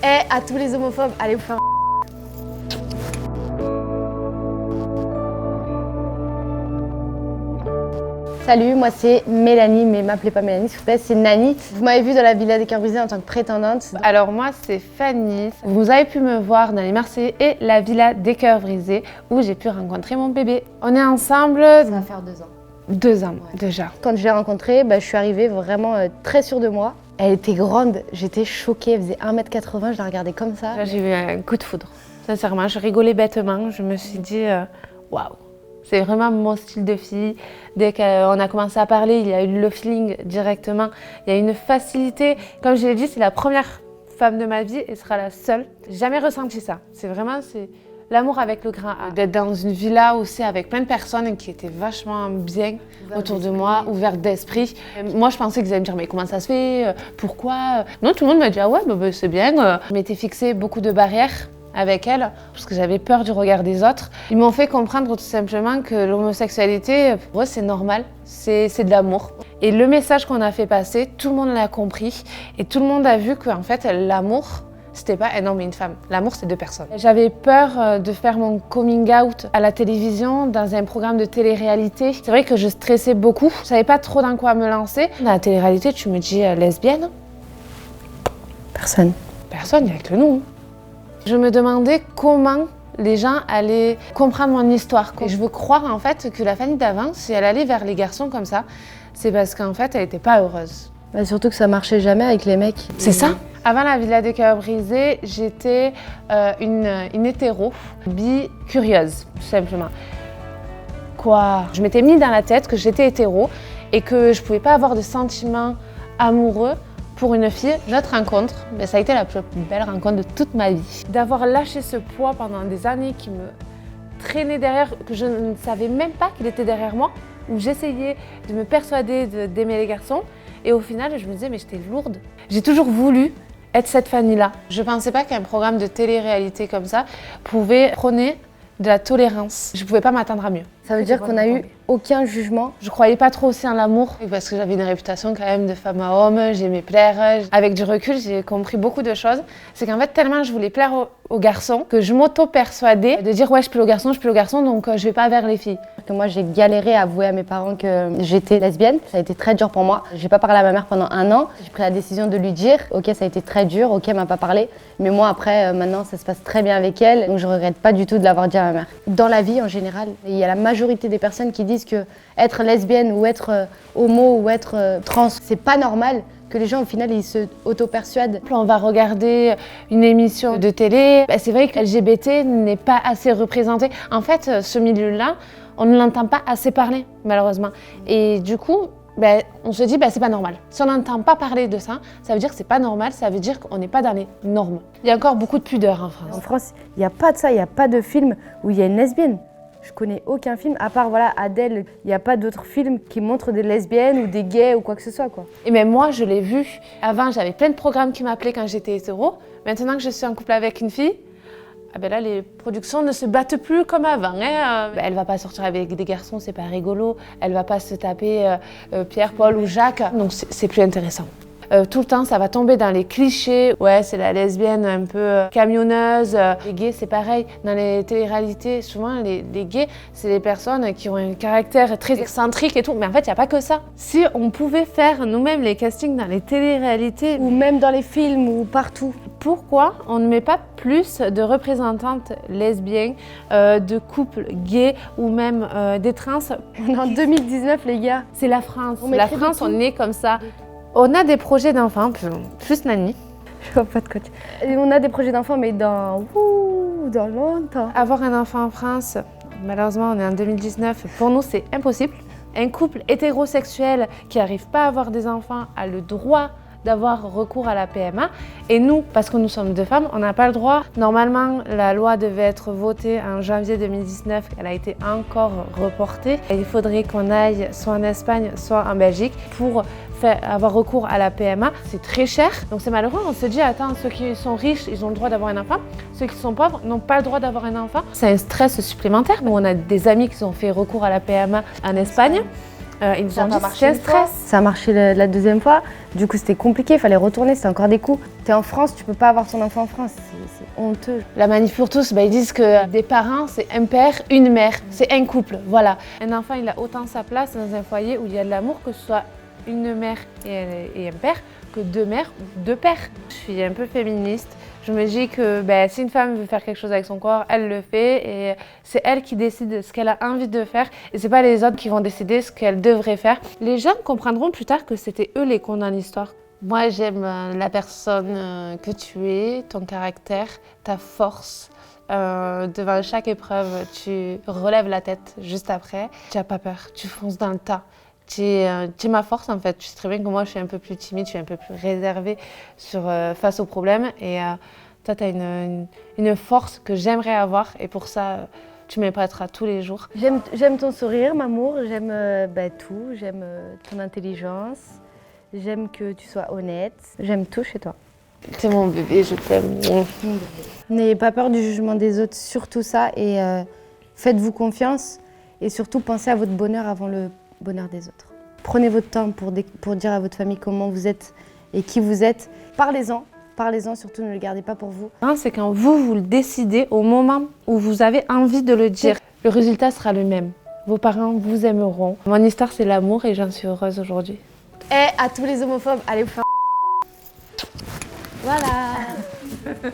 Et à tous les homophobes, allez vous faire... Salut, moi c'est Mélanie, mais m'appelez pas Mélanie s'il vous plaît, c'est Nani. Vous m'avez vue dans la Villa des Cœurs Brisés en tant que prétendante. Alors moi c'est Fanny. Vous avez pu me voir dans les Marseillais et la Villa des Cœurs Brisés où j'ai pu rencontrer mon bébé. On est ensemble... Ça va faire 2 ans. 2 ans Ouais. déjà. Quand je l'ai rencontrée, je suis arrivée vraiment très sûre de moi. Elle était grande, j'étais choquée, elle faisait 1m80, je la regardais comme ça. Là j'ai eu un coup de foudre. Sincèrement, je rigolais bêtement. Je me suis dit, waouh, c'est vraiment mon style de fille. Dès qu'on a commencé à parler, il y a eu le feeling directement. Il y a une facilité. Comme je l'ai dit, c'est la première femme de ma vie et sera la seule. J'ai jamais ressenti ça. C'est l'amour avec le grand A. D'être dans une villa aussi avec plein de personnes qui étaient vachement bien autour de moi, ouvertes d'esprit. Moi, je pensais qu'ils allaient me dire, mais comment ça se fait? Pourquoi? Non, tout le monde m'a dit, ah ouais, c'est bien. Je m'étais fixé beaucoup de barrières avec elle, parce que j'avais peur du regard des autres. Ils m'ont fait comprendre tout simplement que l'homosexualité, pour eux, c'est normal, c'est de l'amour. Et le message qu'on a fait passer, tout le monde l'a compris, et tout le monde a vu qu'en fait, l'amour, c'était pas un homme et une femme. L'amour, c'est 2 personnes. J'avais peur de faire mon coming out à la télévision, dans un programme de télé-réalité. C'est vrai que je stressais beaucoup. Je savais pas trop dans quoi me lancer. Dans la télé-réalité, tu me dis lesbienne? Personne. Personne, il n'y a que nous. Je me demandais comment les gens allaient comprendre mon histoire. Et je veux croire en fait que la Fanny d'avant, si elle allait vers les garçons comme ça, c'est parce qu'en fait, elle n'était pas heureuse. Surtout que ça marchait jamais avec les mecs. C'est ça. Avant la Villa des Cœurs Brisés, j'étais une hétéro, bi curieuse, tout simplement. Quoi? Je m'étais mis dans la tête que j'étais hétéro et que je pouvais pas avoir de sentiments amoureux pour une fille. Notre rencontre, ça a été la plus belle rencontre de toute ma vie. D'avoir lâché ce poids pendant des années qui me traînait derrière, que je ne savais même pas qu'il était derrière moi, où j'essayais de me persuader d'aimer les garçons. Et au final, je me disais, mais j'étais lourde. J'ai toujours voulu être cette Fanny-là. Je pensais pas qu'un programme de télé-réalité comme ça pouvait prôner de la tolérance. Je pouvais pas m'attendre à mieux. Ça veut dire qu'on n'a eu aucun jugement. Je croyais pas trop aussi en l'amour parce que j'avais une réputation quand même de femme à homme, j'aimais plaire. Avec du recul, j'ai compris beaucoup de choses. C'est qu'en fait, tellement je voulais plaire aux garçons que je m'auto-persuadais de dire ouais, je plais aux garçons, donc je vais pas vers les filles. Moi, j'ai galéré à avouer à mes parents que j'étais lesbienne. Ça a été très dur pour moi. J'ai pas parlé à ma mère pendant 1 an. J'ai pris la décision de lui dire. Ok, ça a été très dur. Ok, elle m'a pas parlé. Mais moi, après, maintenant, ça se passe très bien avec elle. Donc, je regrette pas du tout de l'avoir dit à ma mère. Dans la vie, en général, il y a la majorité des personnes qui disent que être lesbienne ou être homo ou être trans, c'est pas normal. Que les gens, au final, ils se auto-persuadent. On va regarder une émission de télé. C'est vrai que LGBT n'est pas assez représenté. En fait, ce milieu-là, on ne l'entend pas assez parler, malheureusement. Et du coup, on se dit, c'est pas normal. Si on n'entend pas parler de ça, ça veut dire que c'est pas normal, ça veut dire qu'on n'est pas dans les normes. Il y a encore beaucoup de pudeur en France. En France, il n'y a pas de ça, il n'y a pas de film où il y a une lesbienne. Je connais aucun film, à part Adèle, il n'y a pas d'autres films qui montrent des lesbiennes ou des gays ou quoi que ce soit, quoi. Et même moi, je l'ai vu. Avant, j'avais plein de programmes qui m'appelaient quand j'étais hétéro. Maintenant que je suis en couple avec une fille, là, les productions ne se battent plus comme avant. Elle va pas sortir avec des garçons, c'est pas rigolo. Elle va pas se taper Pierre, Paul ou Jacques. Donc c'est plus intéressant. Tout le temps, ça va tomber dans les clichés. Ouais, c'est la lesbienne un peu camionneuse. Les gays, c'est pareil. Dans les téléréalités, souvent, les gays, c'est des personnes qui ont un caractère très excentrique et tout. Mais en fait, il n'y a pas que ça. Si on pouvait faire nous-mêmes les castings dans les téléréalités, ou même dans les films ou partout, pourquoi on ne met pas plus de représentantes lesbiennes, de couples gays ou même des trans? On est en 2019, les gars. C'est la France. La France, on est comme ça. On a des projets d'enfants, plus Nani. Je vois pas de quoi tu... On a des projets d'enfants, mais dans longtemps. Avoir un enfant en France, malheureusement, on est en 2019. Pour nous, c'est impossible. Un couple hétérosexuel qui n'arrive pas à avoir des enfants a le droit d'avoir recours à la PMA. Et nous, parce que nous sommes 2 femmes, on n'a pas le droit. Normalement, la loi devait être votée en janvier 2019. Elle a été encore reportée. Et il faudrait qu'on aille soit en Espagne, soit en Belgique pour avoir recours à la PMA. C'est très cher. Donc c'est malheureux. On se dit, attends, ceux qui sont riches, ils ont le droit d'avoir un enfant. Ceux qui sont pauvres n'ont pas le droit d'avoir un enfant. C'est un stress supplémentaire. On a des amis qui ont fait recours à la PMA en Espagne. Ils Ça a ont pas dit marché c'est un une fois. stress. Ça a marché la deuxième fois. Du coup, c'était compliqué. Il fallait retourner. C'était encore des coups. T'es en France, tu peux pas avoir ton enfant en France. C'est honteux. La Manif pour tous, ils disent que des parents, c'est un père, une mère, c'est un couple, voilà. Un enfant, il a autant sa place dans un foyer où il y a de l'amour, que ce soit une mère et un père, que deux mères ou deux pères. Je suis un peu féministe. Je me dis que si une femme veut faire quelque chose avec son corps, elle le fait et c'est elle qui décide ce qu'elle a envie de faire et c'est pas les autres qui vont décider ce qu'elle devrait faire. Les gens comprendront plus tard que c'était eux les cons dans l'histoire. Moi, j'aime la personne que tu es, ton caractère, ta force. Devant chaque épreuve, tu relèves la tête juste après. Tu n'as pas peur, tu fonces dans le tas. Tu es ma force en fait. Tu sais très bien que moi, je suis un peu plus timide, je suis un peu plus réservée face aux problèmes. Et toi, tu as une force que j'aimerais avoir et pour ça, tu m'épouseras tous les jours. J'aime ton sourire, Mamour. J'aime tout. J'aime ton intelligence. J'aime que tu sois honnête. J'aime tout chez toi. T'es mon bébé, je t'aime. N'ayez pas peur du jugement des autres, surtout ça. Et faites-vous confiance. Et surtout, pensez à votre bonheur avant le bonheur des autres. Prenez votre temps pour dire à votre famille comment vous êtes et qui vous êtes. Parlez-en. Parlez-en, surtout ne le gardez pas pour vous. C'est quand vous le décidez au moment où vous avez envie de le dire. Le résultat sera le même. Vos parents vous aimeront. Mon histoire, c'est l'amour et j'en suis heureuse aujourd'hui. Et à tous les homophobes, allez vous faire... Voilà.